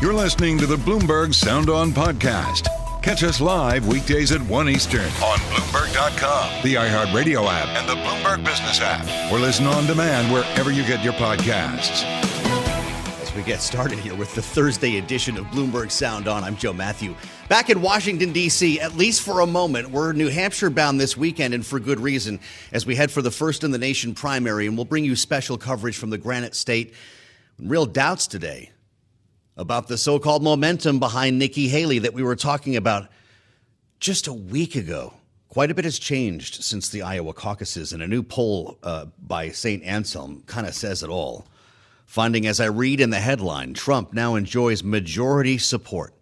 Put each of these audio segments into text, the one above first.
You're listening to the Bloomberg Sound On podcast. Catch us live weekdays at 1 Eastern on Bloomberg.com, the iHeartRadio app, and the Bloomberg Business app. Or listen on demand wherever you get your podcasts. As we get started here with the Thursday edition of Bloomberg Sound On, I'm Joe Mathieu. Back in Washington, D.C., at least for a moment, we're New Hampshire bound this weekend, and for good reason, as we head for the first in the nation primary, and we'll bring you special coverage from the Granite State. Real doubts today about the so-called momentum behind Nikki Haley that we were talking about just a week ago. Quite a bit has changed since the Iowa caucuses, and a new poll by St. Anselm kind of says it all. Finding, as I read in the headline, Trump now enjoys majority support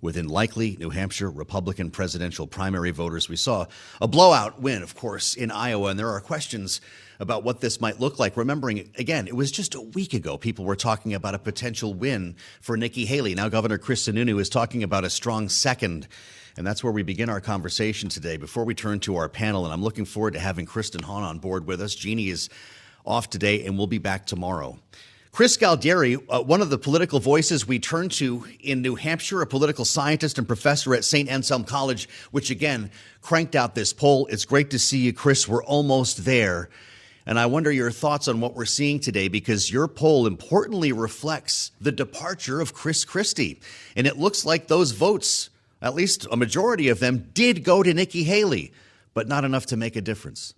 within likely New Hampshire Republican presidential primary voters. We saw a blowout win, of course, in Iowa, and there are questions about what this might look like. Remembering, again, it was just a week ago people were talking about a potential win for Nikki Haley. Now Governor Kristen is talking about a strong second, and that's where we begin our conversation today. Before we turn to our panel, and I'm looking forward to having Kristen Hawn on board with us. Jeannie is off today, and we'll be back tomorrow. Chris Galdieri, one of the political voices we turn to in New Hampshire, a political scientist and professor at St. Anselm College, which again cranked out this poll. It's great to see you, Chris. We're almost there. And I wonder your thoughts on what we're seeing today, because your poll importantly reflects the departure of Chris Christie. And it looks like those votes, at least a majority of them, did go to Nikki Haley, but not enough to make a difference.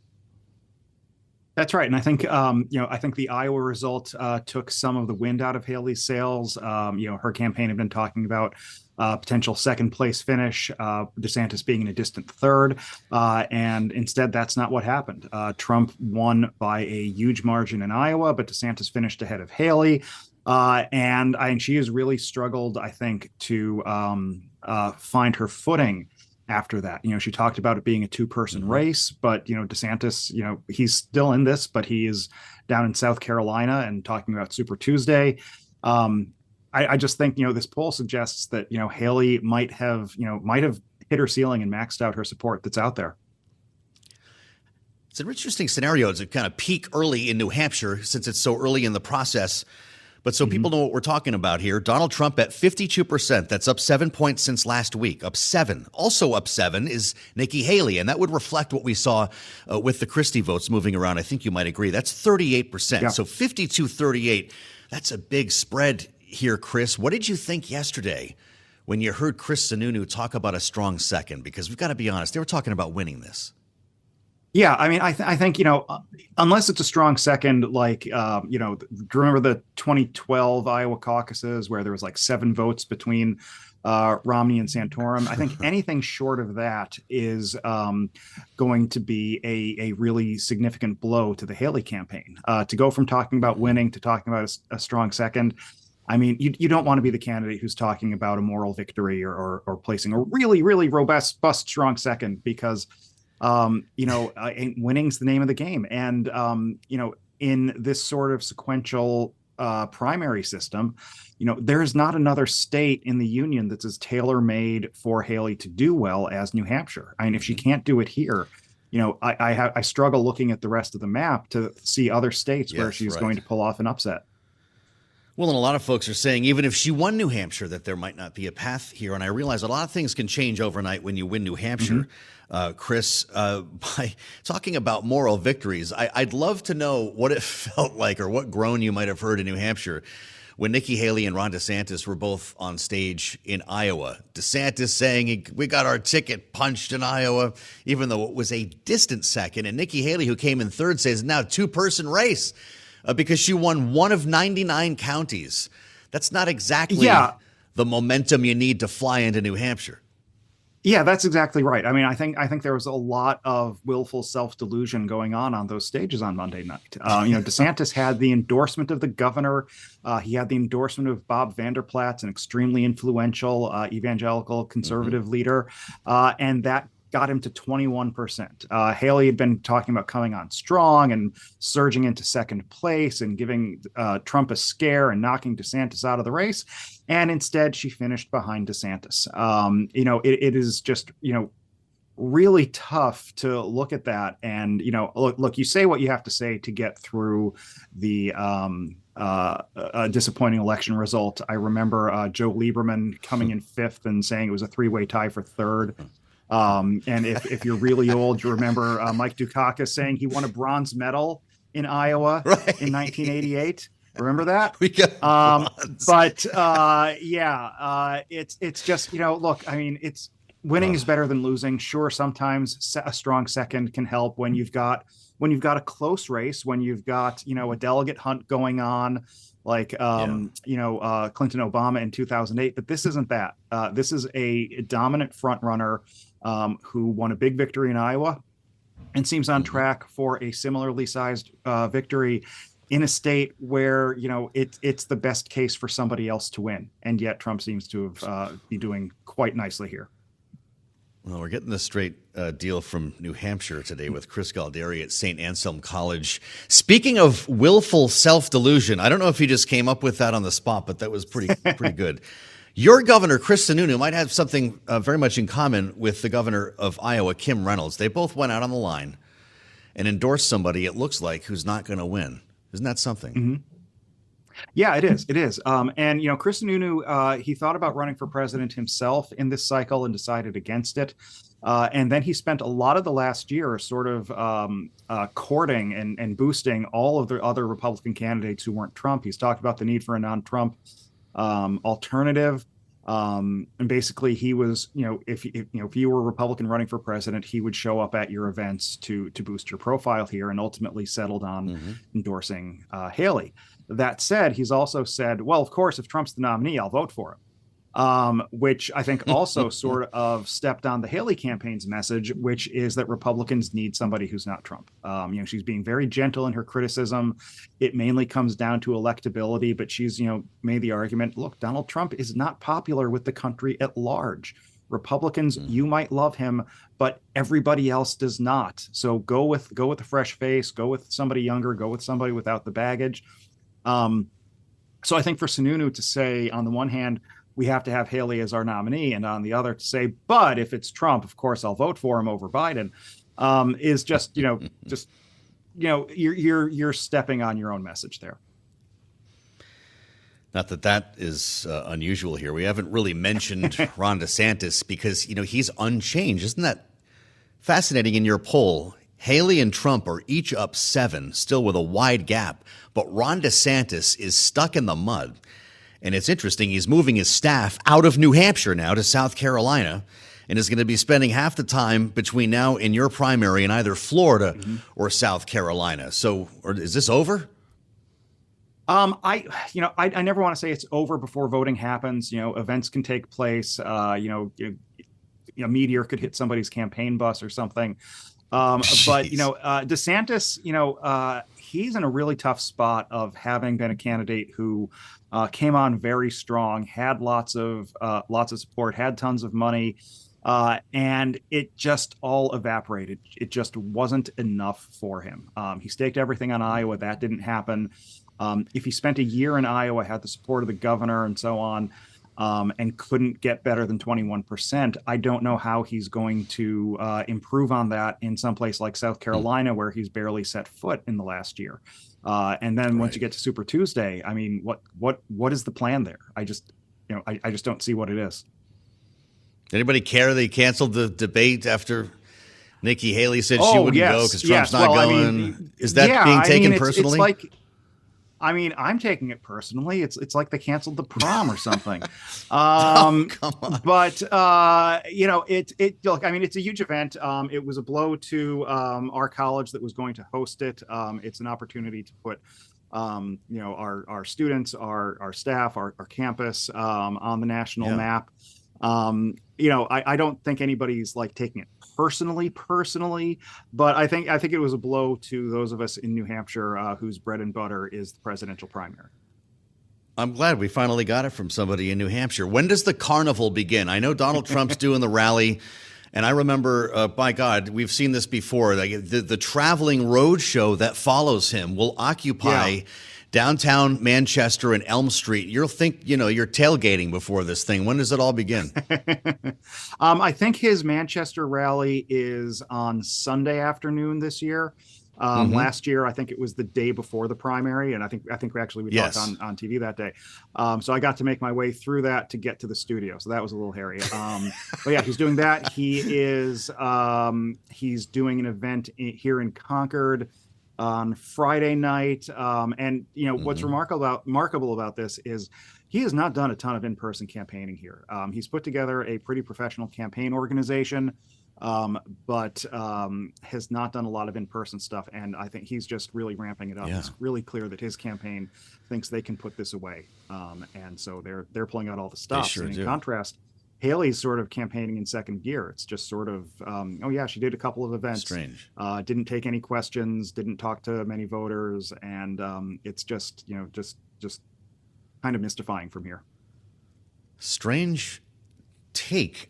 That's right. And I think, I think the Iowa result took some of the wind out of Haley's sails. Her campaign had been talking about potential second place finish, DeSantis being in a distant third. And instead, that's not what happened. Trump won by a huge margin in Iowa, but DeSantis finished ahead of Haley. And she has really struggled, I think, to find her footing after that. She talked about it being a two-person race, but, DeSantis, he's still in this, but he is down in South Carolina and talking about Super Tuesday. I just think, this poll suggests that, Haley might have hit her ceiling and maxed out her support that's out there. It's an interesting scenario to kind of peak early in New Hampshire since it's so early in the process. But so people know what we're talking about here. Donald Trump at 52%. That's up 7 points since last week. Up 7. Also up 7 is Nikki Haley. And that would reflect what we saw with the Christie votes moving around. I think you might agree. That's 38%. Yeah. So 52-38. That's a big spread here, Chris. What did you think yesterday when you heard Chris Sununu talk about a strong second? Because we've got to be honest, they were talking about winning this. Yeah, I think, unless it's a strong second, like, remember the 2012 Iowa caucuses where there was like 7 votes between Romney and Santorum. I think anything short of that is going to be a really significant blow to the Haley campaign. To go from talking about winning to talking about a strong second. I mean, you don't want to be the candidate who's talking about a moral victory or placing a really, really robust, strong second, because winning's the name of the game. And, in this sort of sequential primary system, there's not another state in the union that's as tailor-made for Haley to do well as New Hampshire. I mean, if she can't do it here, I struggle looking at the rest of the map to see other states where she's going to pull off an upset. Well, and a lot of folks are saying even if she won New Hampshire, that there might not be a path here. And I realize a lot of things can change overnight when you win New Hampshire. Chris, by talking about moral victories, I'd love to know what it felt like or what groan you might have heard in New Hampshire when Nikki Haley and Ron DeSantis were both on stage in Iowa. DeSantis saying we got our ticket punched in Iowa, even though it was a distant second. And Nikki Haley, who came in third, says now two-person race. Because she won one of 99 counties. That's not exactly the momentum you need to fly into New Hampshire. Yeah, that's exactly right. I mean, I think there was a lot of willful self-delusion going on those stages on Monday night. DeSantis had the endorsement of the governor. He had the endorsement of Bob Vanderplaats, an extremely influential evangelical conservative leader. And that got him to 21%. Haley had been talking about coming on strong and surging into second place and giving Trump a scare and knocking DeSantis out of the race. And instead, she finished behind DeSantis. It is just, really tough to look at that. And, look, you say what you have to say to get through the a disappointing election result. I remember Joe Lieberman coming in fifth and saying it was a three-way tie for third. And if you're really old, you remember Mike Dukakis saying he won a bronze medal in Iowa in 1988. Remember that? We got it's just, look, I mean, it's winning is better than losing. Sure, sometimes a strong second can help when you've got a close race, when you've got, a delegate hunt going on, like, Clinton Obama in 2008. But this isn't that. This is a dominant front runner who won a big victory in Iowa and seems on track for a similarly sized victory in a state where, it's the best case for somebody else to win. And yet Trump seems to be doing quite nicely here. Well, we're getting a straight deal from New Hampshire today with Chris Galdieri at St. Anselm College. Speaking of willful self-delusion, I don't know if he just came up with that on the spot, but that was pretty good. Your governor, Chris Sununu, might have something very much in common with the governor of Iowa, Kim Reynolds. They both went out on the line and endorsed somebody, it looks like, who's not going to win. Isn't that something? Mm-hmm. Yeah, it is. It is. And, Chris Sununu, he thought about running for president himself in this cycle and decided against it. And then he spent a lot of the last year sort of courting and boosting all of the other Republican candidates who weren't Trump. He's talked about the need for a non-Trump alternative. And basically he was, if you were a Republican running for president, he would show up at your events to boost your profile here, and ultimately settled on endorsing Haley. That said, he's also said, well, of course, if Trump's the nominee, I'll vote for him, which I think also sort of stepped on the Haley campaign's message, which is that Republicans need somebody who's not Trump. She's being very gentle in her criticism. It mainly comes down to electability, but she's, made the argument, look, Donald Trump is not popular with the country at large. Republicans, you might love him, but everybody else does not. So go with a fresh face, go with somebody younger, go with somebody without the baggage. So I think for Sununu to say, on the one hand, we have to have Haley as our nominee, and on the other to say, but if it's Trump, of course, I'll vote for him over Biden, is just, you're stepping on your own message there. Not that is unusual here. We haven't really mentioned Ron DeSantis because, he's unchanged. Isn't that fascinating? In your poll, Haley and Trump are each up 7, still with a wide gap. But Ron DeSantis is stuck in the mud. And it's interesting, he's moving his staff out of New Hampshire now to South Carolina, and is going to be spending half the time between now and your primary in either Florida or South Carolina. So, is this over? I never want to say it's over before voting happens. Events can take place. A meteor could hit somebody's campaign bus or something. But DeSantis, he's in a really tough spot of having been a candidate who came on very strong, had lots of support, had tons of money, and it just all evaporated. It just wasn't enough for him. He staked everything on Iowa. That didn't happen. If he spent a year in Iowa, had the support of the governor and so on, and couldn't get better than 21%, I don't know how he's going to improve on that in some place like South Carolina, where he's barely set foot in the last year. And then once you get to Super Tuesday, I mean, what is the plan there? I just don't see what it is. Anybody care they canceled the debate after Nikki Haley said she wouldn't go because Trump's not going? Is that being taken personally? It's like, I'm taking it personally. It's like they canceled the prom or something. Come on. But look, it's a huge event. It was a blow to our college that was going to host it. It's an opportunity to put our students, our staff, our campus on the national map. I don't think anybody's like taking it personally, but I think it was a blow to those of us in New Hampshire whose bread and butter is the presidential primary. I'm glad we finally got it from somebody in New Hampshire. When does the carnival begin? I know Donald Trump's doing the rally, and I remember, by God, we've seen this before. Like the traveling road show that follows him will occupy downtown Manchester and Elm Street. You're tailgating before this thing. When does it all begin? I think his Manchester rally is on Sunday afternoon this year. Last year, I think it was the day before the primary, and I think we talked on TV that day. So I got to make my way through that to get to the studio. So that was a little hairy. But yeah, he's doing that. He's doing an event here in Concord on Friday night. And what's remarkable about this is he has not done a ton of in-person campaigning here. He's put together a pretty professional campaign organization, but has not done a lot of in-person stuff. And I think he's just really ramping it up. Yeah. It's really clear that his campaign thinks they can put this away. And so they're pulling out all the stops. Sure and do. In contrast, Haley's sort of campaigning in second gear. It's just sort of, she did a couple of events. Strange. Didn't take any questions, didn't talk to many voters. And it's just kind of mystifying from here. Strange take.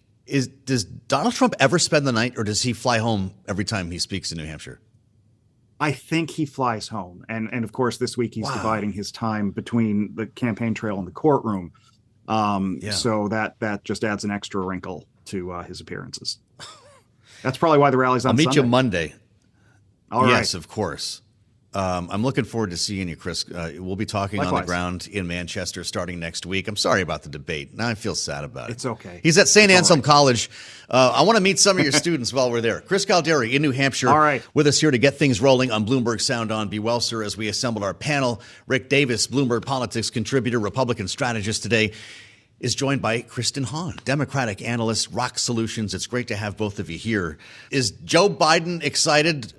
Does Donald Trump ever spend the night, or does he fly home every time he speaks in New Hampshire? I think he flies home. And of course, this week he's dividing his time between the campaign trail and the courtroom. So that just adds an extra wrinkle to his appearances. That's probably why the rally's on I'll meet Sunday. you Monday. All yes, right. Of course. I'm looking forward to seeing you, Chris. We'll be talking Likewise. on the ground in Manchester starting next week. I'm sorry about the debate. Now I feel sad about it. It's okay. He's at St. Anselm College. I want to meet some of your students while we're there. Chris Galdieri in New Hampshire. All right. With us here to get things rolling on Bloomberg Sound On. Be well, sir, as we assemble our panel. Rick Davis, Bloomberg Politics contributor, Republican strategist today, is joined by Kristen Hawn, Democratic analyst, ROKK Solutions. It's great to have both of you here. Is Joe Biden excited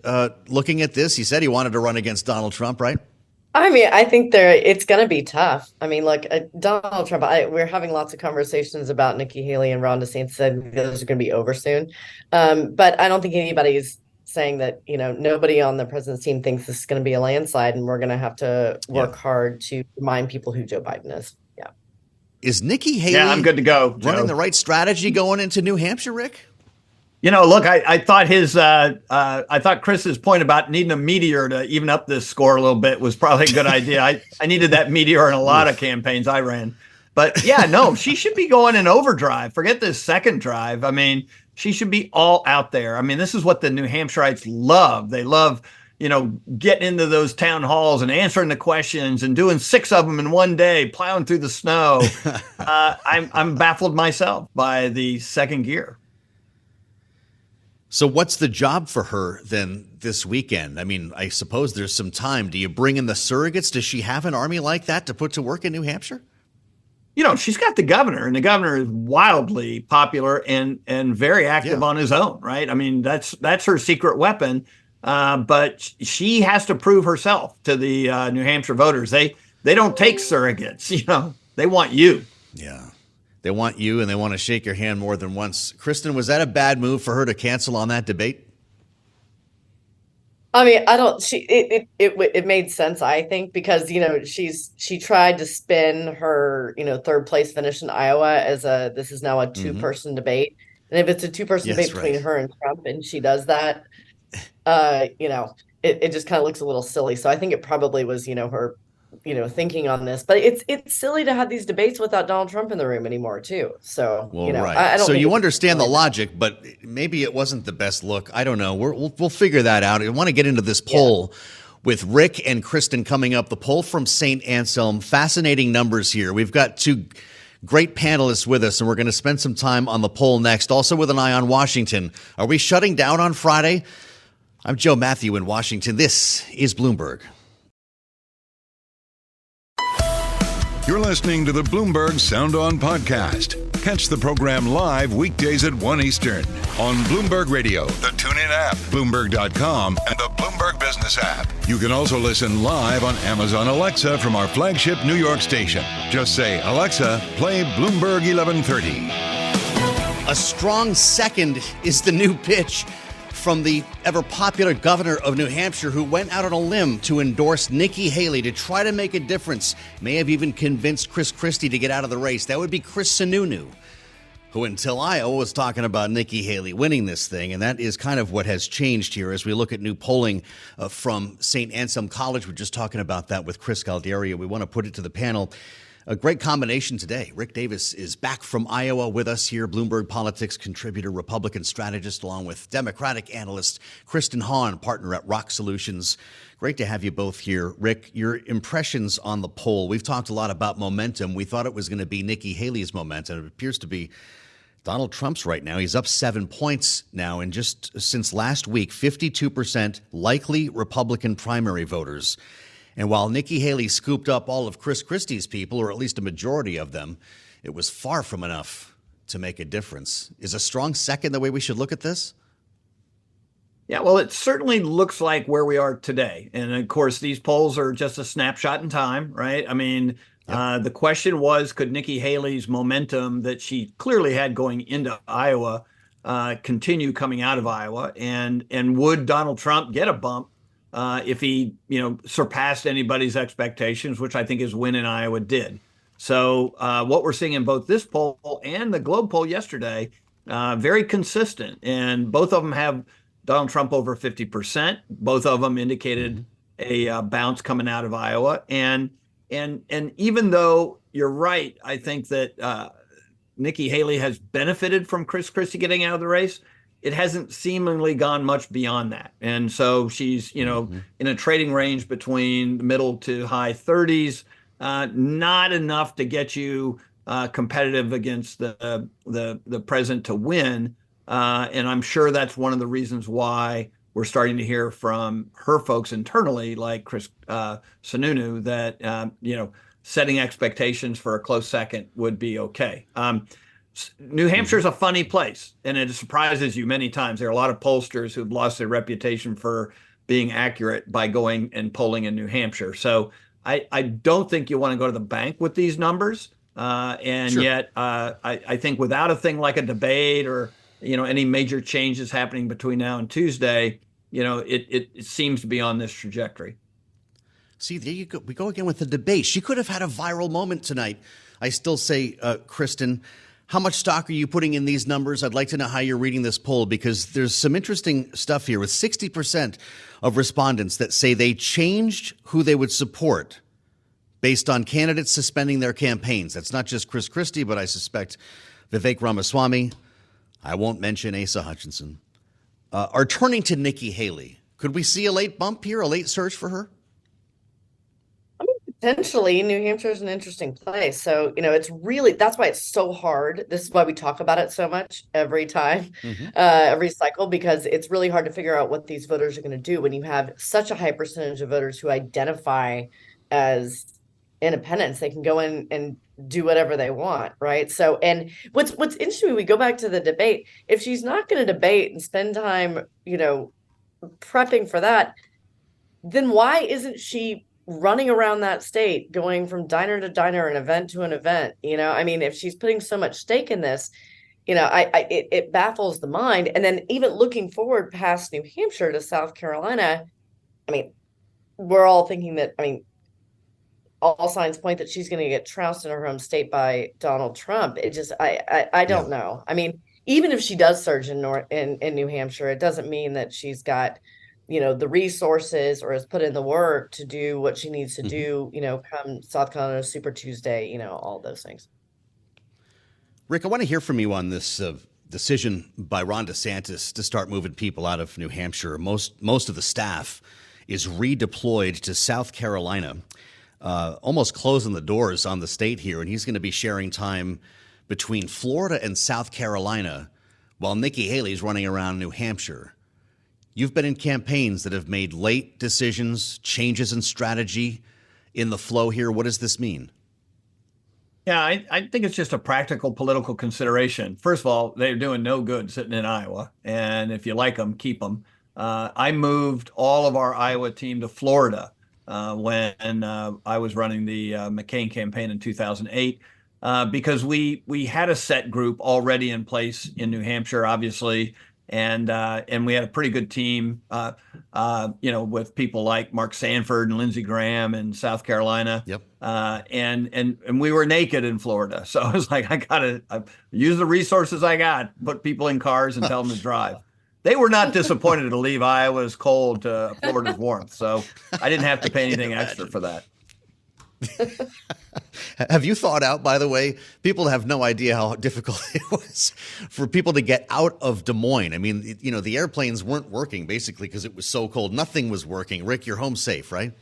looking at this? He said he wanted to run against Donald Trump, right? I mean, I think it's going to be tough. I mean, look, Donald Trump, we're having lots of conversations about Nikki Haley and Ron DeSantis. Said those are going to be over soon. But I don't think anybody's saying that, nobody on the president's team thinks this is going to be a landslide, and we're going to have to work hard to remind people who Joe Biden is. Yeah. Is Nikki Haley I'm good to go, Joe. running the right strategy going into New Hampshire, Rick? Look, I thought I thought Chris's point about needing a meteor to even up this score a little bit was probably a good idea. I needed that meteor in a lot of campaigns I ran. But she should be going in overdrive. Forget this second drive. I mean, she should be all out there. I mean, this is what the New Hampshireites love. They love, getting into those town halls and answering the questions and doing 6 of them in one day, plowing through the snow. I'm baffled myself by the second gear. So what's the job for her then this weekend? I mean, I suppose there's some time. Do you bring in the surrogates? Does she have an army like that to put to work in New Hampshire? She's got the governor, and the governor is wildly popular and very active on his own, right? I mean, that's her secret weapon. But she has to prove herself to the New Hampshire voters. They don't take surrogates, they want you. Yeah. They want you, and they want to shake your hand more than once. Kristen, was that a bad move for her to cancel on that debate? I mean, it made sense, I think, because, she tried to spin her, third place finish in Iowa as this is now a 2-person debate. And if it's a 2-person debate between her and Trump, and she does that, it just kind of looks a little silly. So I think it probably was, her, thinking on this. But it's silly to have these debates without Donald Trump in the room anymore, too. So, right. I don't so think you understand the logic, but maybe it wasn't the best look. I don't know. We'll figure that out. I want to get into this poll with Rick and Kristen coming up. The poll from St. Anselm. Fascinating numbers here. We've got 2 great panelists with us, and we're going to spend some time on the poll next. Also with an eye on Washington. Are we shutting down on Friday? I'm Joe Mathieu in Washington. This is Bloomberg. You're listening to the Bloomberg Sound On podcast. Catch the program live weekdays at 1 Eastern on Bloomberg Radio, the TuneIn app, Bloomberg.com, and the Bloomberg Business app. You can also listen live on Amazon Alexa from our flagship New York station. Just say, Alexa, play Bloomberg 1130. A strong second is the new pitch from the ever-popular governor of New Hampshire, who went out on a limb to endorse Nikki Haley to try to make a difference. May have even convinced Chris Christie to get out of the race. That would be Chris Sununu, who until Iowa was talking about Nikki Haley winning this thing. And that is kind of what has changed here as we look at new polling from St. Anselm College. We're just talking about that with Chris Galdieri. We want to put it to the panel. A great combination today. Rick Davis is back from Iowa with us here, Bloomberg Politics contributor, Republican strategist, along with Democratic analyst Kristen Hawn, partner at ROKK Solutions. Great to have you both here. Rick, your impressions on the poll. We've talked a lot about momentum. We thought it was going to be Nikki Haley's momentum. It appears to be Donald Trump's right now. He's up 7 points now. And just since last week, 52% likely Republican primary voters. And while Nikki Haley scooped up all of Chris Christie's people, or at least a majority of them, it was far from enough to make a difference. Is a strong second the way we should look at this? Yeah, well, it certainly looks like where we are today. And of course, these polls are just a snapshot in time, right? I mean, the question was, could Nikki Haley's momentum that she clearly had going into Iowa continue coming out of Iowa? And would Donald Trump get a bump if he, surpassed anybody's expectations, which I think his win in Iowa did. So what we're seeing in both this poll and the Globe poll yesterday, very consistent. And both of them have Donald Trump over 50%. Both of them indicated a bounce coming out of Iowa. And even though you're right, I think that Nikki Haley has benefited from Chris Christie getting out of the race. It hasn't seemingly gone much beyond that. And so she's, in a trading range between the middle to high 30s, not enough to get you competitive against the president to win. And I'm sure that's one of the reasons why we're starting to hear from her folks internally, like Chris Sununu, that, setting expectations for a close second would be okay. New Hampshire is a funny place, and it surprises you many times. There are a lot of pollsters who've lost their reputation for being accurate by going and polling in New Hampshire. So I don't think you want to go to the bank with these numbers. Yet I think without a thing like a debate or, any major changes happening between now and Tuesday, it seems to be on this trajectory. See, there you go. We go again with the debate. She could have had a viral moment tonight. I still say, Kristen, how much stock are you putting in these numbers? I'd like to know how you're reading this poll, because there's some interesting stuff here with 60% of respondents that say they changed who they would support based on candidates suspending their campaigns. That's not just Chris Christie, but I suspect Vivek Ramaswamy, I won't mention Asa Hutchinson, are turning to Nikki Haley. Could we see a late bump here, a late surge for her? Potentially, New Hampshire is an interesting place. So, it's really, that's why it's so hard. This is why we talk about it so much every time, every cycle, because it's really hard to figure out what these voters are going to do when you have such a high percentage of voters who identify as independents. They can go in and do whatever they want, right? So, and what's interesting, we go back to the debate. If she's not going to debate and spend time, prepping for that, then why isn't she running around that state, going from diner to diner and event to an event? If she's putting so much stake in this, it baffles the mind. And then even looking forward past New Hampshire to South Carolina, we're all thinking that, all signs point that she's going to get trounced in her home state by Donald Trump. It just, I don't know. Even if she does surge in New Hampshire, it doesn't mean that she's got the resources or has put in the work to do what she needs to do, come South Carolina Super Tuesday, all those things. Rick, I want to hear from you on this decision by Ron DeSantis to start moving people out of New Hampshire. Most of the staff is redeployed to South Carolina, almost closing the doors on the state here. And he's going to be sharing time between Florida and South Carolina while Nikki Haley's running around New Hampshire. You've been in campaigns that have made late decisions, changes in strategy in the flow here. What does this mean? Yeah, I think it's just a practical political consideration. First of all, they're doing no good sitting in Iowa. And if you like them, keep them. I moved all of our Iowa team to Florida when I was running the McCain campaign in 2008. Because we had a set group already in place in New Hampshire, obviously. And we had a pretty good team, with people like Mark Sanford and Lindsey Graham in South Carolina. Yep. And we were naked in Florida. So I was like, I gotta use the resources I got, put people in cars and tell them to drive. They were not disappointed to leave Iowa's cold to Florida's warmth. So I didn't have to pay anything extra for that. Have you thought out, by the way, people have no idea how difficult it was for people to get out of Des Moines. I mean, the airplanes weren't working basically because it was so cold. Nothing was working. Rick, you're home safe, right?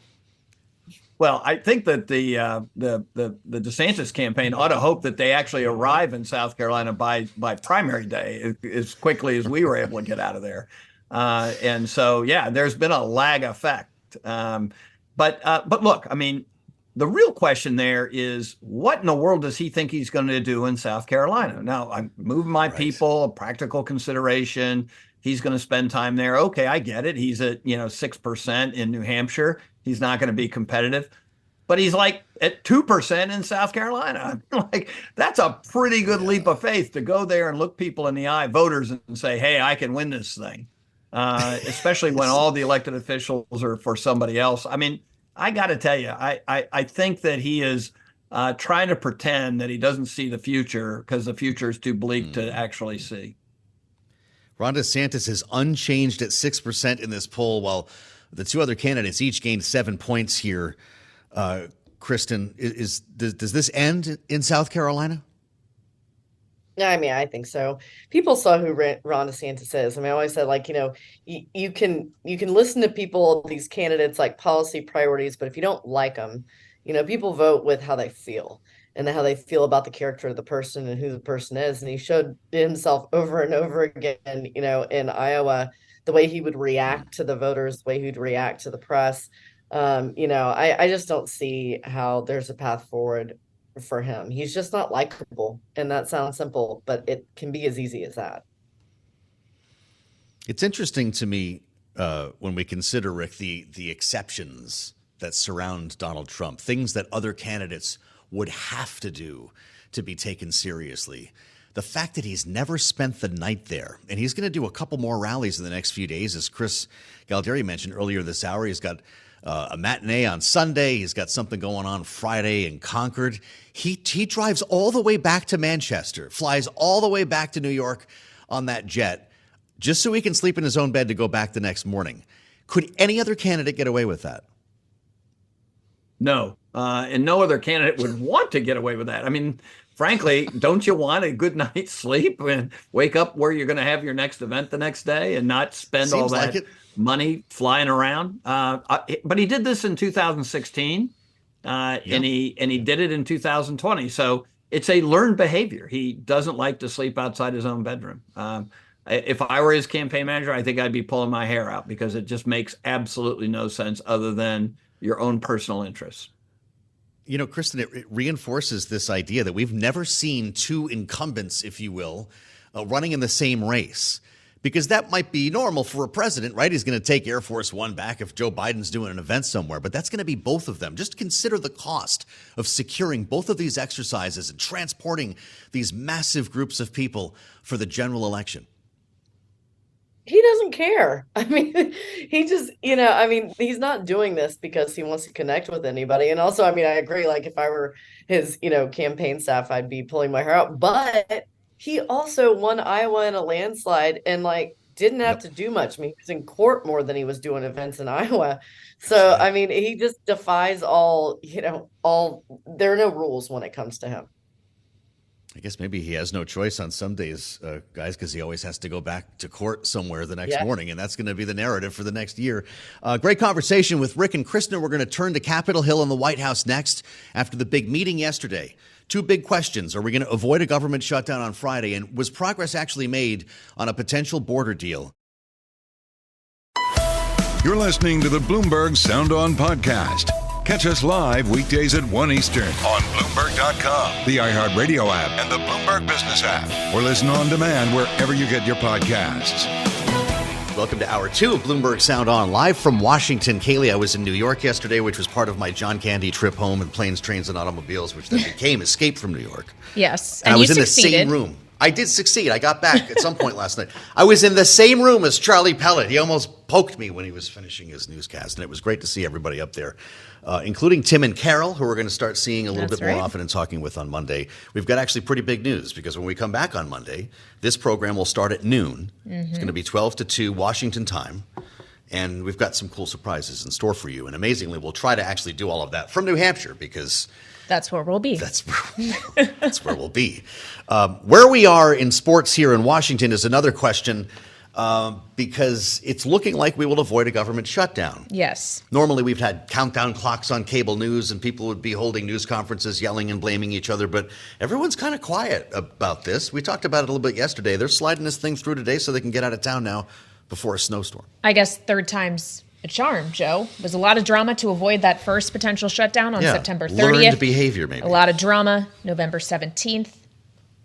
Well, I think that the DeSantis campaign ought to hope that they actually arrive in South Carolina by primary day as quickly as we were able to get out of there. And so, yeah, there's been a lag effect. But look, I mean, the real question there is, what in the world does he think he's going to do in South Carolina? Now, I'm moving my people, a practical consideration. He's going to spend time there. Okay, I get it. He's at 6% in New Hampshire. He's not going to be competitive, but he's like at 2% in South Carolina. Like, that's a pretty good leap of faith to go there and look people in the eye, voters, and say, "Hey, I can win this thing." Especially when all the elected officials are for somebody else. I mean, I got to tell you, I think that he is trying to pretend that he doesn't see the future because the future is too bleak to actually see. Ron DeSantis is unchanged at 6% in this poll, while the two other candidates each gained 7 points here. Kristen, does this end in South Carolina? Yeah, I mean, I think so. People saw who Ron DeSantis is. I mean, I always said, like, you can listen to people, these candidates, like policy priorities, but if you don't like them, people vote with how they feel and how they feel about the character of the person and who the person is. And he showed himself over and over again, in Iowa, the way he would react to the voters, the way he would react to the press. I just don't see how there's a path forward for him. He's just not likable, and that sounds simple, but it can be as easy as that. It's interesting to me when we consider, Rick, the exceptions that surround Donald Trump, things that other candidates would have to do to be taken seriously. The fact that he's never spent the night there, and he's going to do a couple more rallies in the next few days, as Chris Galdieri mentioned earlier this hour. He's got a matinee on Sunday. He's got something going on Friday in Concord. He drives all the way back to Manchester, flies all the way back to New York on that jet, just so he can sleep in his own bed to go back the next morning. Could any other candidate get away with that? No, and no other candidate would want to get away with that. I mean, frankly, don't you want a good night's sleep and wake up where you're going to have your next event the next day and not spend all that money flying around? But he did this in 2016, and he did it in 2020. So it's a learned behavior. He doesn't like to sleep outside his own bedroom. If I were his campaign manager, I think I'd be pulling my hair out because it just makes absolutely no sense other than your own personal interests. Kristen, it reinforces this idea that we've never seen two incumbents, if you will, running in the same race. Because that might be normal for a president, right? He's going to take Air Force One back if Joe Biden's doing an event somewhere. But that's going to be both of them. Just consider the cost of securing both of these exercises and transporting these massive groups of people for the general election. He doesn't care. I mean, he just, he's not doing this because he wants to connect with anybody. And also, I mean, I agree. Like, if I were his, campaign staff, I'd be pulling my hair out. But he also won Iowa in a landslide and didn't have to do much. I mean, he was in court more than he was doing events in Iowa. So, I mean, he just defies all, there are no rules when it comes to him. I guess maybe he has no choice on some days, guys, because he always has to go back to court somewhere the next morning, and that's going to be the narrative for the next year. Great conversation with Rick and Kristen. We're going to turn to Capitol Hill and the White House next after the big meeting yesterday. Two big questions. Are we going to avoid a government shutdown on Friday? And was progress actually made on a potential border deal? You're listening to the Bloomberg Sound On podcast. Catch us live weekdays at 1 Eastern on Bloomberg.com, the iHeartRadio app, and the Bloomberg Business app. Or listen on demand wherever you get your podcasts. Welcome to Hour 2 of Bloomberg Sound On, live from Washington. Kailey, I was in New York yesterday, which was part of my John Candy trip home in planes, trains, and automobiles, which then became Escape from New York. Yes, and I was in the same room. I did succeed. I got back at some point last night. I was in the same room as Charlie Pellet. He almost poked me when he was finishing his newscast, and it was great to see everybody up there, including Tim and Carol, who we're going to start seeing a little bit more often and talking with on Monday. We've got actually pretty big news, because when we come back on Monday, this program will start at noon. Mm-hmm. It's going to be 12 to 2 Washington time, and we've got some cool surprises in store for you. And amazingly, we'll try to actually do all of that from New Hampshire, because That's where we'll be. That's where we'll be. Where we are in sports here in Washington is another question, because it's looking like we will avoid a government shutdown. Yes. Normally, we've had countdown clocks on cable news, and people would be holding news conferences, yelling and blaming each other. But everyone's kind of quiet about this. We talked about it a little bit yesterday. They're sliding this thing through today so they can get out of town now before a snowstorm. I guess third time's a charm, Joe. Was a lot of drama to avoid that first potential shutdown on September 30th. Learned behavior, maybe. A lot of drama, November 17th.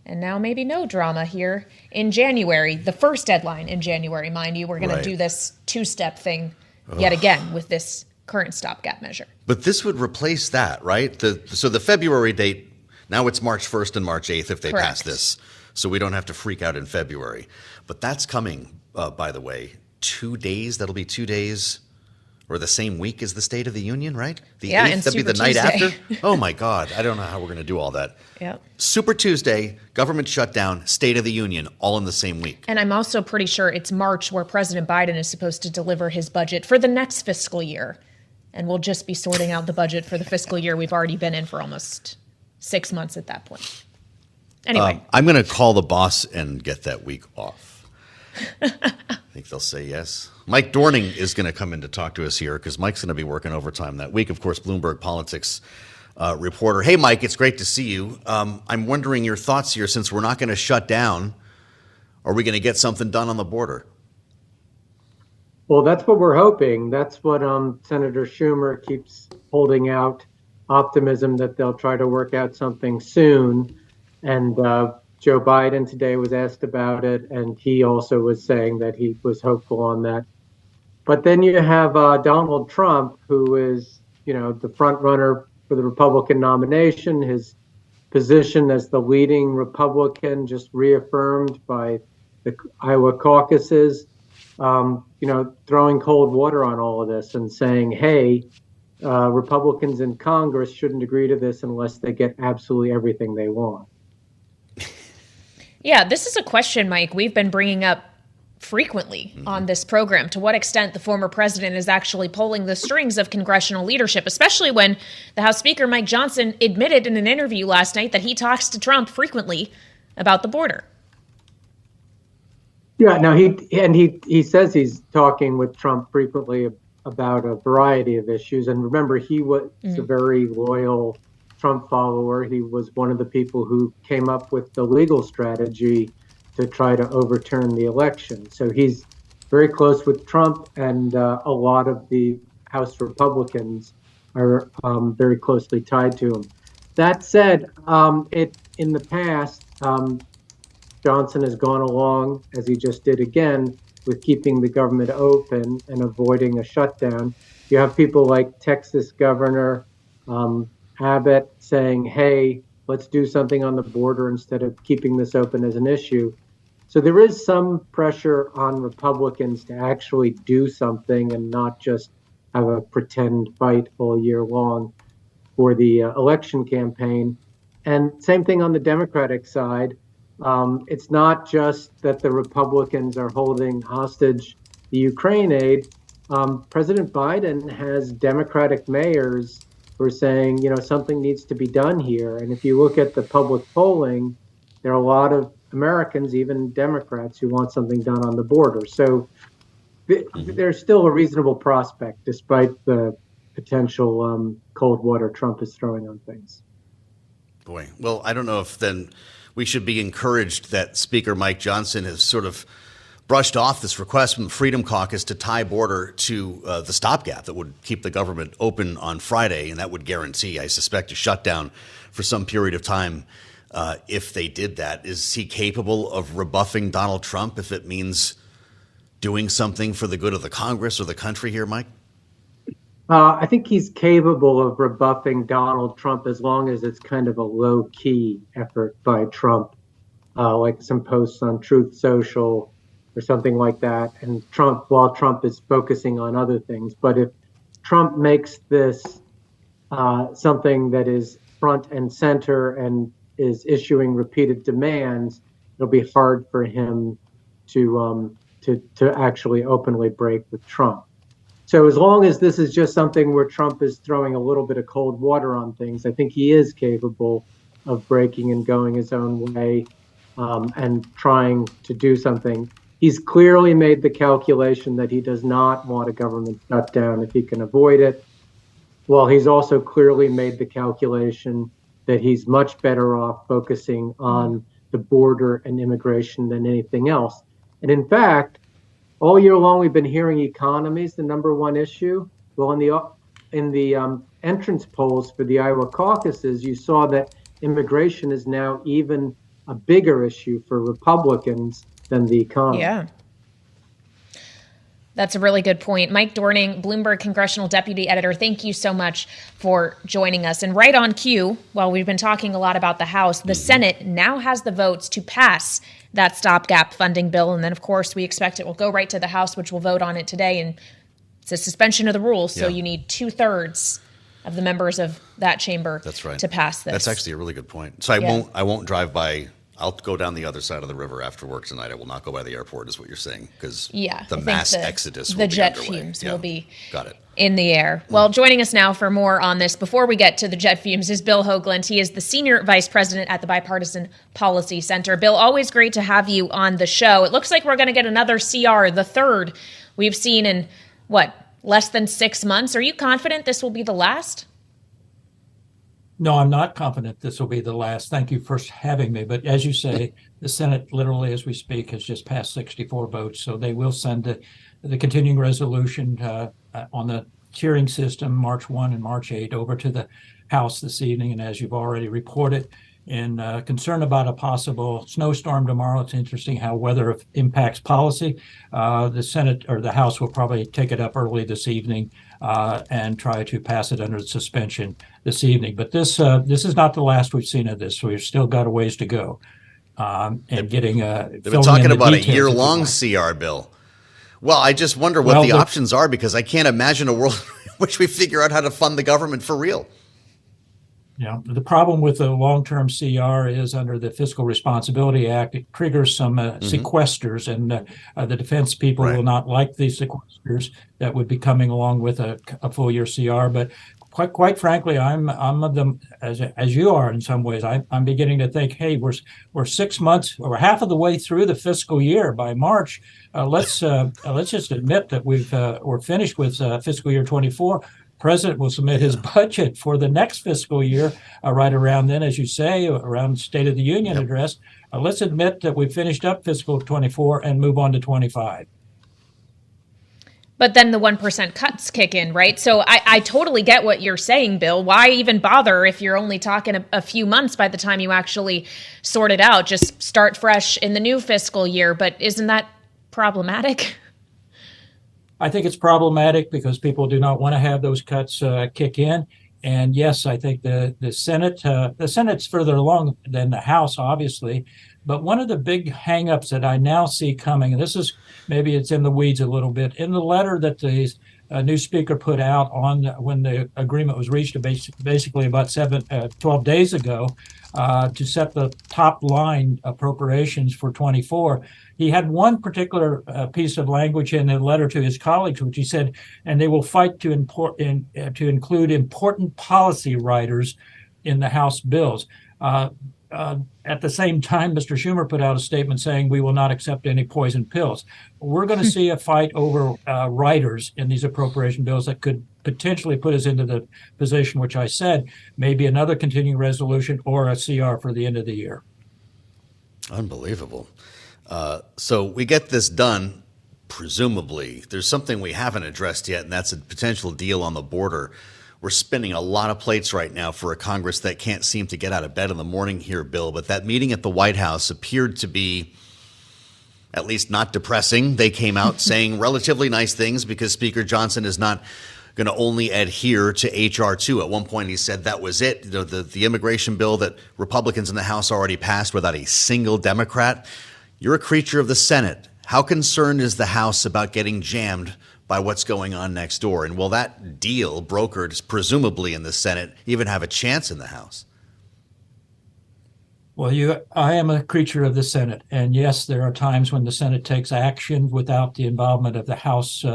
And now maybe no drama here in January. The first deadline in January, mind you. We're going to do this two-step thing yet again with this current stopgap measure. But this would replace that, right? So the February date, now it's March 1st and March 8th if they pass this. So we don't have to freak out in February. But that's coming, by the way, 2 days. That'll be 2 days. Or the same week as the State of the Union, right? The 8th, and that'd be the Super night Tuesday. after. Oh, my God. I don't know how we're going to do all that. Yep. Super Tuesday, government shutdown, State of the Union, all in the same week. And I'm also pretty sure it's March where President Biden is supposed to deliver his budget for the next fiscal year. And we'll just be sorting out the budget for the fiscal year we've already been in for almost 6 months at that point. Anyway. I'm going to call the boss and get that week off. I think they'll say yes. Mike Dorning is going to come in to talk to us here because Mike's going to be working overtime that week. Of course, Bloomberg politics reporter. Hey, Mike, it's great to see you. I'm wondering your thoughts here since we're not going to shut down. Are we going to get something done on the border? Well, that's what we're hoping. That's what Senator Schumer keeps holding out, optimism that they'll try to work out something soon. And Joe Biden today was asked about it, and he also was saying that he was hopeful on that. But then you have Donald Trump, who is, the front runner for the Republican nomination. His position as the leading Republican just reaffirmed by the Iowa caucuses, throwing cold water on all of this and saying, hey, Republicans in Congress shouldn't agree to this unless they get absolutely everything they want. Yeah, this is a question, Mike, we've been bringing up frequently on this program, to what extent the former president is actually pulling the strings of congressional leadership, especially when the House Speaker, Mike Johnson, admitted in an interview last night that he talks to Trump frequently about the border. Yeah, no, he says he's talking with Trump frequently about a variety of issues. And remember, he was a very loyal Trump follower. He was one of the people who came up with the legal strategy to try to overturn the election. So he's very close with Trump, and a lot of the House Republicans are very closely tied to him. That said, in the past, Johnson has gone along, as he just did again, with keeping the government open and avoiding a shutdown. You have people like Texas Governor Abbott saying, hey, let's do something on the border instead of keeping this open as an issue. So there is some pressure on Republicans to actually do something and not just have a pretend fight all year long for the election campaign. And same thing on the Democratic side. It's not just that the Republicans are holding hostage the Ukraine aid. President Biden has Democratic mayors who are saying, something needs to be done here. And if you look at the public polling, there are a lot of Americans, even Democrats, who want something done on the border. So there's still a reasonable prospect, despite the potential cold water Trump is throwing on things. Boy, well, I don't know if then we should be encouraged that Speaker Mike Johnson has sort of brushed off this request from the Freedom Caucus to tie border to the stopgap that would keep the government open on Friday, and that would guarantee, I suspect, a shutdown for some period of time if they did that. Is he capable of rebuffing Donald Trump if it means doing something for the good of the Congress or the country here, Mike? I think he's capable of rebuffing Donald Trump as long as it's kind of a low-key effort by Trump, like some posts on Truth Social or something like that. And while Trump is focusing on other things. But if Trump makes this something that is front and center and is issuing repeated demands, it'll be hard for him to actually openly break with Trump. So as long as this is just something where Trump is throwing a little bit of cold water on things, I think he is capable of breaking and going his own way and trying to do something. He's clearly made the calculation that he does not want a government shutdown if he can avoid it. Well, he's also clearly made the calculation that he's much better off focusing on the border and immigration than anything else. And in fact, all year long, we've been hearing economy is the number one issue. Well, in the entrance polls for the Iowa caucuses, you saw that immigration is now even a bigger issue for Republicans than the economy. Yeah. That's a really good point. Mike Dorning, Bloomberg Congressional Deputy Editor, thank you so much for joining us. And right on cue, while we've been talking a lot about the House, the Senate now has the votes to pass that stopgap funding bill. And then, of course, we expect it will go right to the House, which will vote on it today. And it's a suspension of the rules, so you need 2/3 of the members of that chamber to pass this. That's actually a really good point. So I won't drive by. I'll go down the other side of the river after work tonight. I will not go by the airport, is what you're saying, because the mass exodus will be jet underway. fumes will be in the air. Well, joining us now for more on this, before we get to the jet fumes, is Bill Hoagland. He is the Senior Vice President at the Bipartisan Policy Center. Bill, always great to have you on the show. It looks like we're going to get another CR, the third we've seen in, less than 6 months. Are you confident this will be the last? No, I'm not confident this will be the last. Thank you for having me. But as you say, the Senate, literally as we speak, has just passed 64 votes. So they will send the continuing resolution on the tiering system, March 1 and March 8, over to the House this evening. And as you've already reported, in concern about a possible snowstorm tomorrow, it's interesting how weather impacts policy. The Senate or the House will probably take it up early this evening and try to pass it under suspension this evening. But this is not the last we've seen of this. So we've still got a ways to go. And getting they've been talking about a year-long CR bill. Well, I just wonder what the options are, because I can't imagine a world in which we figure out how to fund the government for real. Yeah, the problem with the long-term CR is under the Fiscal Responsibility Act, it triggers some sequesters, and the defense people will not like these sequesters that would be coming along with a full year CR. But quite frankly, I'm of them as you are in some ways. I'm beginning to think, hey, we're 6 months or half of the way through the fiscal year. By March, let's just admit that we're finished with fiscal year 24. President will submit his budget for the next fiscal year right around then, as you say, around State of the Union address. Let's admit that we finished up fiscal 24 and move on to 25. But then the 1% cuts kick in, right? So I totally get what you're saying, Bill. Why even bother if you're only talking a few months by the time you actually sort it out? Just start fresh in the new fiscal year. But isn't that problematic? I think it's problematic because people do not want to have those cuts kick in. And yes, I think the Senate's further along than the House, obviously. But one of the big hangups that I now see coming, and this is maybe it's in the weeds a little bit, in the letter that the new speaker put out on when the agreement was reached basically about 12 days ago to set the top line appropriations for 24. He had one particular piece of language in the letter to his colleagues, which he said, and they will fight to include important policy writers in the House bills. At the same time, Mr. Schumer put out a statement saying we will not accept any poison pills. We're going to see a fight over writers in these appropriation bills that could potentially put us into the position, which I said, maybe another continuing resolution or a CR for the end of the year. Unbelievable. So we get this done, presumably. There's something we haven't addressed yet, and that's a potential deal on the border. We're spinning a lot of plates right now for a Congress that can't seem to get out of bed in the morning here, Bill. But that meeting at the White House appeared to be at least not depressing. They came out saying relatively nice things because Speaker Johnson is not going to only adhere to H.R. 2. At one point, he said that was it. The immigration bill that Republicans in the House already passed without a single Democrat. You're a creature of the Senate. How concerned is the House about getting jammed by what's going on next door? And will that deal brokered presumably in the Senate even have a chance in the House? Well, I am a creature of the Senate, and yes, there are times when the Senate takes action without the involvement of the House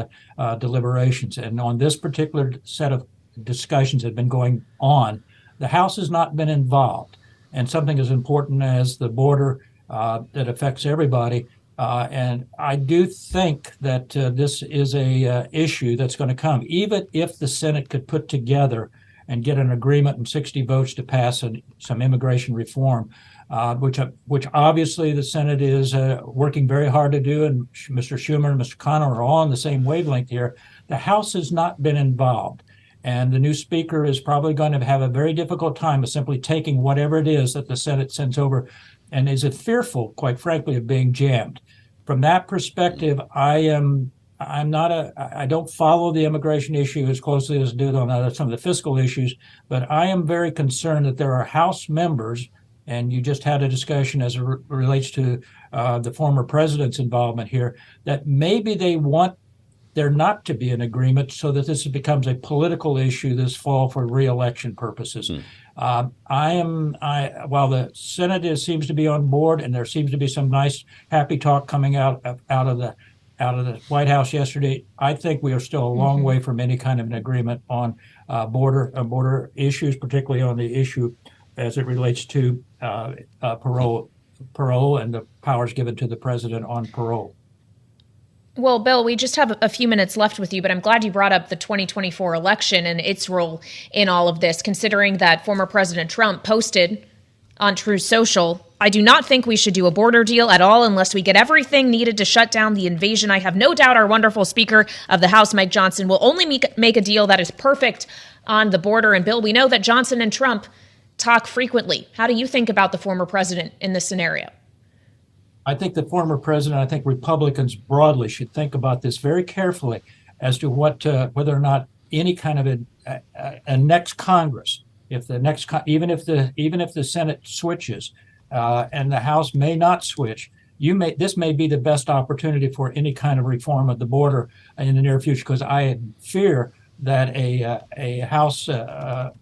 deliberations. And on this particular set of discussions that have been going on, the House has not been involved. And something as important as the border that affects everybody. And I do think that this is a issue that's going to come, even if the Senate could put together and get an agreement and 60 votes to pass some immigration reform, which obviously the Senate is working very hard to do, and Mr. Schumer and Mr. Connell are all on the same wavelength here. The House has not been involved, and the new Speaker is probably going to have a very difficult time of simply taking whatever it is that the Senate sends over, and is fearful, quite frankly, of being jammed. From that perspective, I don't follow the immigration issue as closely as I do on some of the fiscal issues, but I am very concerned that there are House members, and you just had a discussion as it relates to the former president's involvement here, that maybe they want there not to be an agreement so that this becomes a political issue this fall for re-election purposes. While the Senate seems to be on board, and there seems to be some nice, happy talk coming out of the White House yesterday, I think we are still a long way from any kind of an agreement on border issues, particularly on the issue as it relates to parole and the powers given to the president on parole. Well, Bill, we just have a few minutes left with you, but I'm glad you brought up the 2024 election and its role in all of this, considering that former President Trump posted on Truth Social, "I do not think we should do a border deal at all unless we get everything needed to shut down the invasion. I have no doubt our wonderful Speaker of the House, Mike Johnson, will only make a deal that is perfect on the border." And Bill, we know that Johnson and Trump talk frequently. How do you think about the former president in this scenario? I think the former president, I think Republicans broadly should think about this very carefully as to whether or not any kind of a next Congress, even if the Senate switches and the House may not switch, this may be the best opportunity for any kind of reform of the border in the near future, because I fear that a House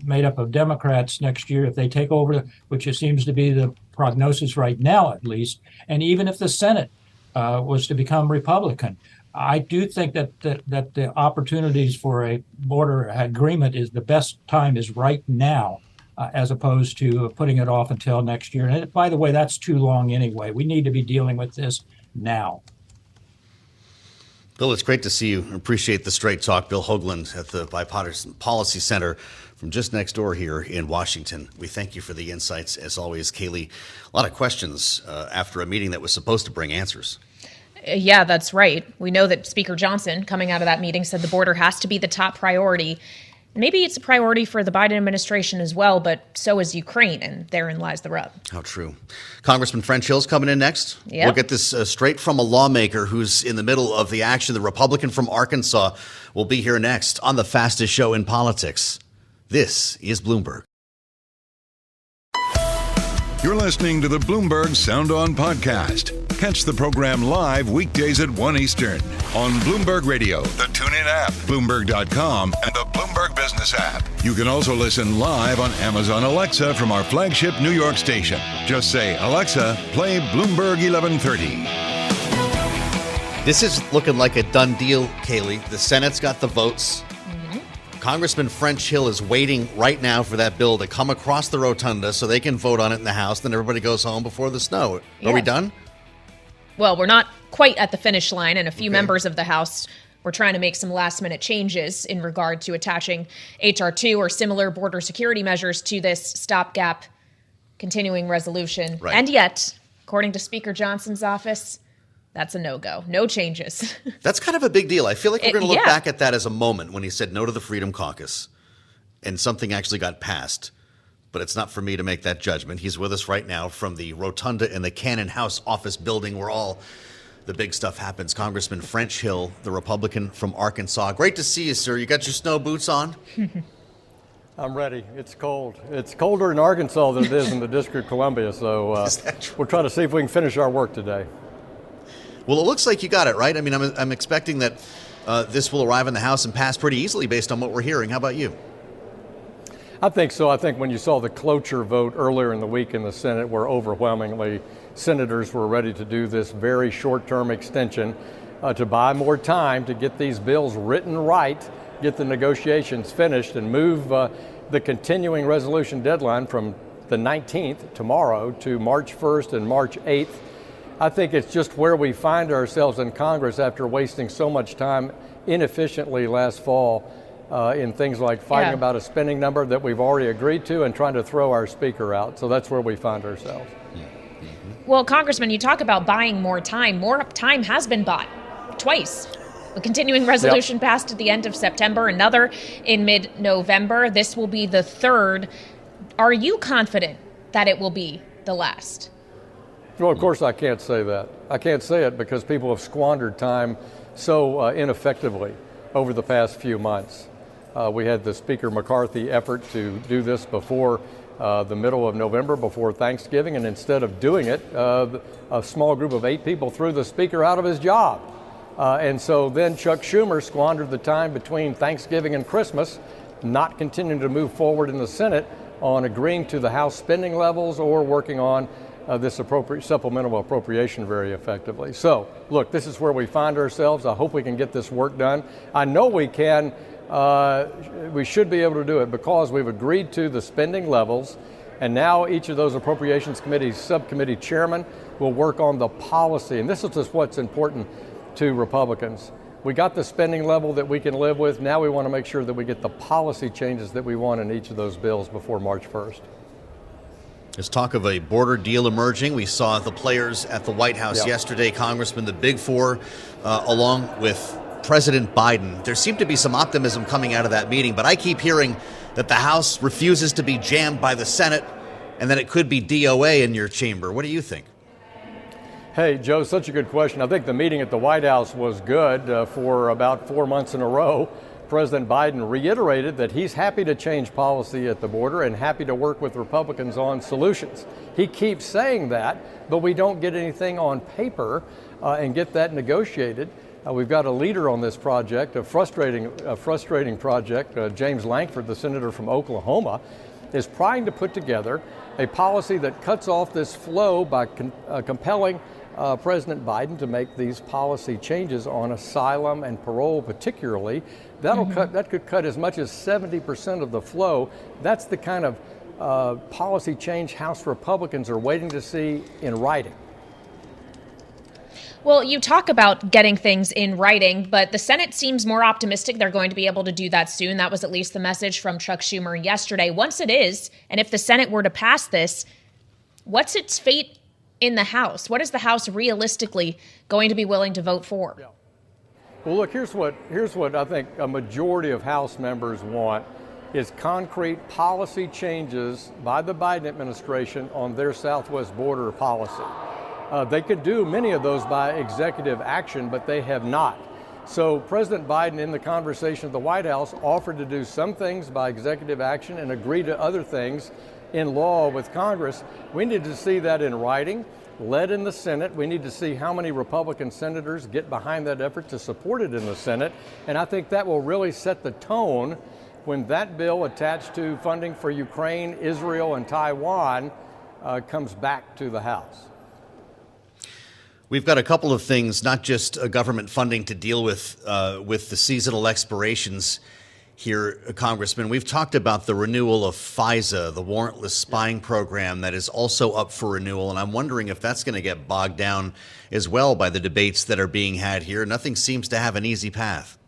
made up of Democrats next year, if they take over, which it seems to be the prognosis right now at least, and even if the Senate was to become Republican, I do think that the opportunities for a border agreement is the best time is right now, as opposed to putting it off until next year. And by the way, that's too long anyway. We need to be dealing with this now. Bill, it's great to see you. Appreciate the straight talk. Bill Hoagland at the Bipartisan Policy Center from just next door here in Washington. We thank you for the insights, as always, Kailey. A lot of questions after a meeting that was supposed to bring answers. Yeah, that's right. We know that Speaker Johnson, coming out of that meeting, said the border has to be the top priority. Maybe it's a priority for the Biden administration as well, but so is Ukraine, and therein lies the rub. How true. Congressman French Hill's coming in next. Yep. We'll get this straight from a lawmaker who's in the middle of the action. The Republican from Arkansas will be here next on the fastest show in politics. This is Bloomberg. You're listening to the Bloomberg Sound On podcast. Catch the program live weekdays at 1 Eastern on Bloomberg Radio, the TuneIn app, Bloomberg.com, and the Bloomberg Business app. You can also listen live on Amazon Alexa from our flagship New York station. Just say, "Alexa, play Bloomberg 1130. This is looking like a done deal, Kailey. The Senate's got the votes. Congressman French Hill is waiting right now for that bill to come across the rotunda so they can vote on it in the House. Then everybody goes home before the snow. Are we done? Well, we're not quite at the finish line, and a few members of the House were trying to make some last-minute changes in regard to attaching H.R. 2 or similar border security measures to this stopgap continuing resolution. Right. And yet, according to Speaker Johnson's office, that's a no-go. No changes. That's kind of a big deal. I feel like we're going to look back at that as a moment when he said no to the Freedom Caucus and something actually got passed. But it's not for me to make that judgment. He's with us right now from the rotunda in the Cannon House office building where all the big stuff happens. Congressman French Hill, the Republican from Arkansas. Great to see you, sir. You got your snow boots on? I'm ready. It's cold. It's colder in Arkansas than it is in the District of Columbia. So we're trying to see if we can finish our work today. Well, it looks like you got it, right? I mean, I'm expecting that this will arrive in the House and pass pretty easily based on what we're hearing. How about you? I think so. I think when you saw the cloture vote earlier in the week in the Senate, where overwhelmingly senators were ready to do this very short-term extension to buy more time to get these bills written right, get the negotiations finished, and move the continuing resolution deadline from the 19th, tomorrow, to March 1st and March 8th. I think it's just where we find ourselves in Congress after wasting so much time inefficiently last fall in things like fighting about a spending number that we've already agreed to and trying to throw our speaker out. So that's where we find ourselves. Well, Congressman, you talk about buying more time. More time has been bought twice. A continuing resolution passed at the end of September, another in mid-November. This will be the third. Are you confident that it will be the last? Well, of course I can't say that. I can't say it because people have squandered time so ineffectively over the past few months. We had the Speaker McCarthy effort to do this before the middle of November, before Thanksgiving, and instead of doing it, a small group of 8 people threw the Speaker out of his job. And so then Chuck Schumer squandered the time between Thanksgiving and Christmas, not continuing to move forward in the Senate on agreeing to the House spending levels or working on this supplemental appropriation very effectively. So, look, this is where we find ourselves. I hope we can get this work done. I know we can. We should be able to do it because we've agreed to the spending levels, and now each of those Appropriations Committee subcommittee chairmen will work on the policy. And this is just what's important to Republicans. We got the spending level that we can live with. Now we want to make sure that we get the policy changes that we want in each of those bills before March 1st. There's talk of a border deal emerging. We saw the players at the White House yesterday, Congressman, the Big Four, along with President Biden. There seemed to be some optimism coming out of that meeting, but I keep hearing that the House refuses to be jammed by the Senate and that it could be DOA in your chamber. What do you think? Hey, Joe, such a good question. I think the meeting at the White House was good for about 4 months in a row. President Biden reiterated that he's happy to change policy at the border and happy to work with Republicans on solutions. He keeps saying that, but we don't get anything on paper and get that negotiated. We've got a leader on this project, a frustrating project. James Lankford, the senator from Oklahoma, is trying to put together a policy that cuts off this flow by compelling President Biden to make these policy changes on asylum and parole particularly. That could cut as much as 70% of the flow. That's the kind of policy change House Republicans are waiting to see in writing. Well, you talk about getting things in writing, but the Senate seems more optimistic they're going to be able to do that soon. That was at least the message from Chuck Schumer yesterday. Once it is, and if the Senate were to pass this, what's its fate in the House? What is the House realistically going to be willing to vote for? Yeah. Well, look, here's what I think a majority of House members want is concrete policy changes by the Biden administration on their southwest border policy. They could do many of those by executive action, but they have not. So President Biden, in the conversation at the White House, offered to do some things by executive action and agree to other things in law with Congress. We need to see that in writing, led in the Senate. We need to see how many Republican senators get behind that effort to support it in the Senate. And I think that will really set the tone when that bill attached to funding for Ukraine, Israel, and Taiwan comes back to the House. We've got a couple of things, not just government funding to deal with the seasonal expirations here, Congressman. We've talked about the renewal of FISA, the warrantless spying program that is also up for renewal. And I'm wondering if that's going to get bogged down as well by the debates that are being had here. Nothing seems to have an easy path.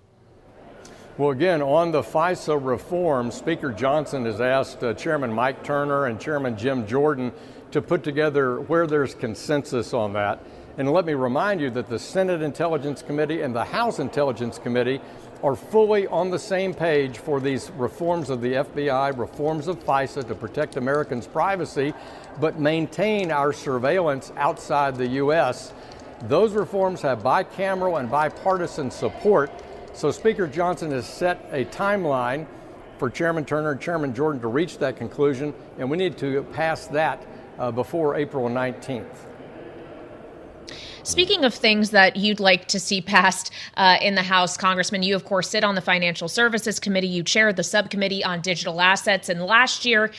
Well, again, on the FISA reform, Speaker Johnson has asked Chairman Mike Turner and Chairman Jim Jordan to put together where there's consensus on that. And let me remind you that the Senate Intelligence Committee and the House Intelligence Committee are fully on the same page for these reforms of the FBI, reforms of FISA to protect Americans' privacy, but maintain our surveillance outside the U.S. Those reforms have bicameral and bipartisan support. So Speaker Johnson has set a timeline for Chairman Turner and Chairman Jordan to reach that conclusion, and we need to pass that before April 19th. Speaking of things that you'd like to see passed in the House, Congressman, you, of course, sit on the Financial Services Committee. You chaired the subcommittee on digital assets. And last year,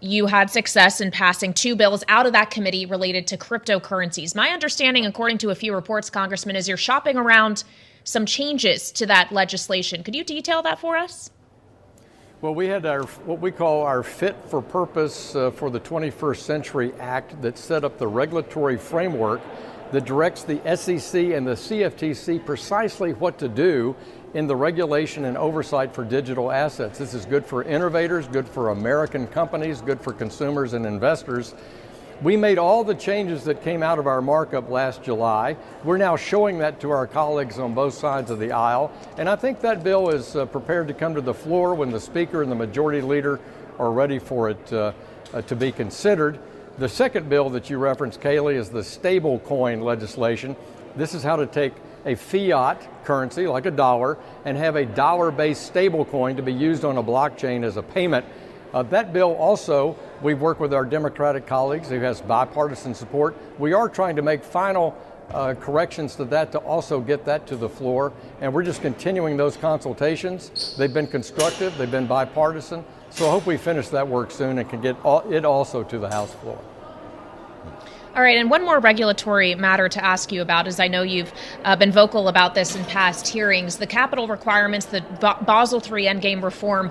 you had success in passing 2 bills out of that committee related to cryptocurrencies. My understanding, according to a few reports, Congressman, is you're shopping around some changes to that legislation. Could you detail that for us? Well, we had what we call our Fit for Purpose for the 21st Century Act that set up the regulatory framework that directs the SEC and the CFTC precisely what to do in the regulation and oversight for digital assets. This is good for innovators, good for American companies, good for consumers and investors. We made all the changes that came out of our markup last July. We're now showing that to our colleagues on both sides of the aisle. And I think that bill is prepared to come to the floor when the Speaker and the Majority Leader are ready for it to be considered. The second bill that you referenced, Kailey, is the stable coin legislation. This is how to take a fiat currency, like a dollar, and have a dollar-based stable coin to be used on a blockchain as a payment. That bill also, we've worked with our Democratic colleagues who has bipartisan support. We are trying to make final corrections to that to also get that to the floor. And we're just continuing those consultations. They've been constructive, they've been bipartisan. So I hope we finish that work soon and can get it also to the House floor. All right, and one more regulatory matter to ask you about, as I know you've been vocal about this in past hearings, the capital requirements, the Basel III endgame reform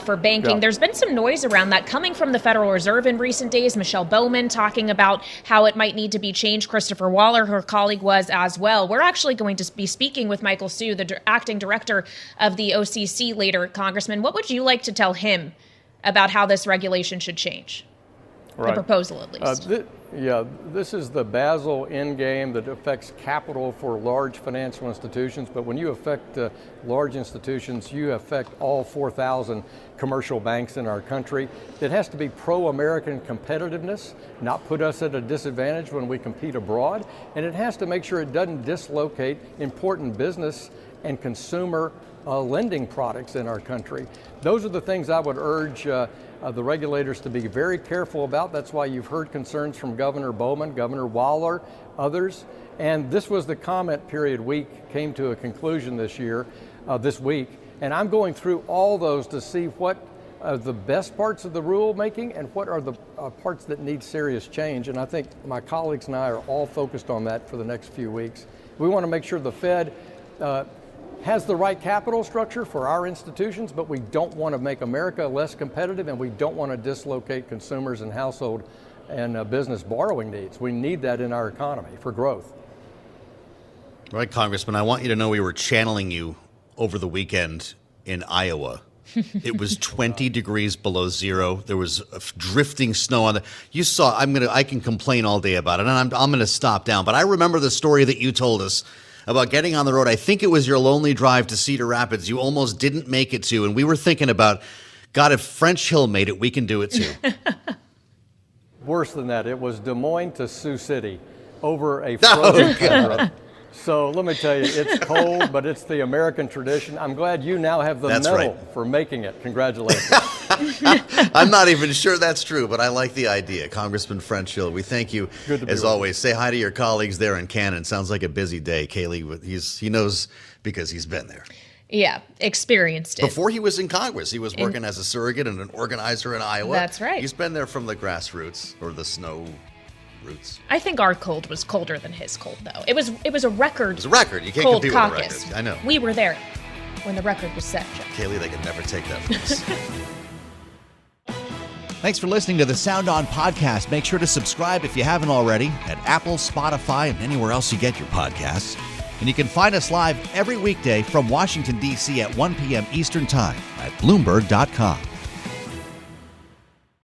for banking. Yeah. There's been some noise around that coming from the Federal Reserve in recent days. Michelle Bowman talking about how it might need to be changed. Christopher Waller, her colleague, was as well. We're actually going to be speaking with Michael Hsu, the acting director of the OCC, later, Congressman. What would you like to tell him about how this regulation should change? Right. The proposal, at least. This is the Basel endgame that affects capital for large financial institutions. But when you affect large institutions, you affect all 4,000 commercial banks in our country. It has to be pro-American competitiveness, not put us at a disadvantage when we compete abroad. And it has to make sure it doesn't dislocate important business and consumer lending products in our country. Those are the things I would urge the regulators to be very careful about. That's why you've heard concerns from Governor Bowman, Governor Waller, others. And this was the comment period week, came to a conclusion this week. And I'm going through all those to see what are the best parts of the rulemaking and what are the parts that need serious change. And I think my colleagues and I are all focused on that for the next few weeks. We want to make sure the Fed has the right capital structure for our institutions, but we don't want to make America less competitive, and we don't want to dislocate consumers and household and business borrowing needs. We need that in our economy for growth. Right, Congressman, I want you to know we were channeling you over the weekend in Iowa. It was 20 degrees below zero. There was drifting snow on the. You saw. I can complain all day about it, and I'm going to stop down. But I remember the story that you told us about getting on the road. I think it was your lonely drive to Cedar Rapids. You almost didn't make it to, and we were thinking about, God, if French Hill made it, we can do it too. Worse than that, it was Des Moines to Sioux City over a frozen tundra. So let me tell you, it's cold, but it's the American tradition. I'm glad you now have the medal for making it. Congratulations. I'm not even sure that's true, but I like the idea. Congressman French Hill, we thank you as always. Say hi to your colleagues there in Cannon. Sounds like a busy day. Kailey, he knows because he's been there. Yeah, experienced it. Before he was in Congress, he was working as a surrogate and an organizer in Iowa. That's right. He's been there from the grassroots or the snow roots. I think our cold was colder than his cold, though. It was a record. It was a record. You can't cold compete caucus. with a record. I know. We were there when the record was set, Joe. Kailey, they can never take that from us. Thanks for listening to the Sound On podcast. Make sure to subscribe if you haven't already at Apple, Spotify, and anywhere else you get your podcasts. And you can find us live every weekday from Washington, D.C. at 1 p.m. Eastern Time at Bloomberg.com.